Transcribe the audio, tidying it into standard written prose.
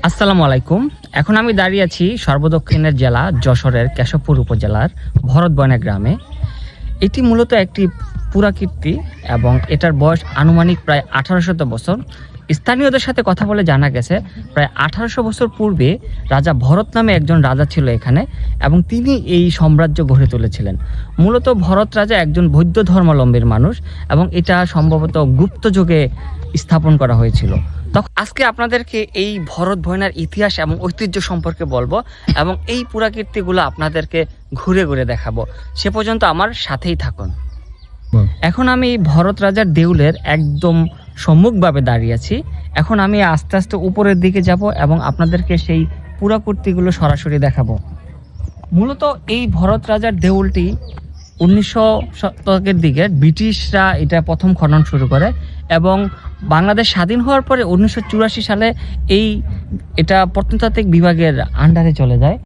আসসালামু আলাইকুম। এখন আমি দাঁড়িয়ে আছি সর্বদক্ষিণের জেলা যশোরের কেশবপুর উপজেলার ভরতবয়না গ্রামে। এটি মূলত একটি পুরাকীর্তি এবং এটার বয়স আনুমানিক প্রায় 1800 বছর। স্থানীয়দের সাথে কথা বলে জানা গেছে প্রায় 1800 বছর পূর্বে রাজা ভরত নামে একজন রাজা ছিল এখানে, এবং তিনি এই সাম্রাজ্য গড়ে তুলেছিলেন। মূলত ভরত রাজা একজন বৌদ্ধ ধর্মাবলম্বীর মানুষ এবং এটা সম্ভবত গুপ্ত যুগে স্থাপন করা হয়েছিল। তখন আজকে আপনাদেরকে এই ভরত ভয়নার ইতিহাস এবং ঐতিহ্য সম্পর্কে বলবো এবং এই পুরাকীর্তিগুলো আপনাদেরকে ঘুরে ঘুরে দেখাবো। সে পর্যন্ত আমার সাথেই থাকুন। এখন আমি ভরত রাজার দেউলের একদম সম্মুখভাবে দাঁড়িয়ে আছি। এখন আমি আস্তে আস্তে উপরের দিকে যাব এবং আপনাদেরকে সেই পুরাকীর্তিগুলো সরাসরি দেখাবো। মূলত এই ভরত রাজার দেউলটি 1900 শতকের দিকে ব্রিটিশরা এটা প্রথম খনন শুরু করে এবং বাংলাদেশ স্বাধীন হওয়ার পরে 1984 সালে এটা প্রত্নতাত্ত্বিক বিভাগের আন্ডারে চলে যায়।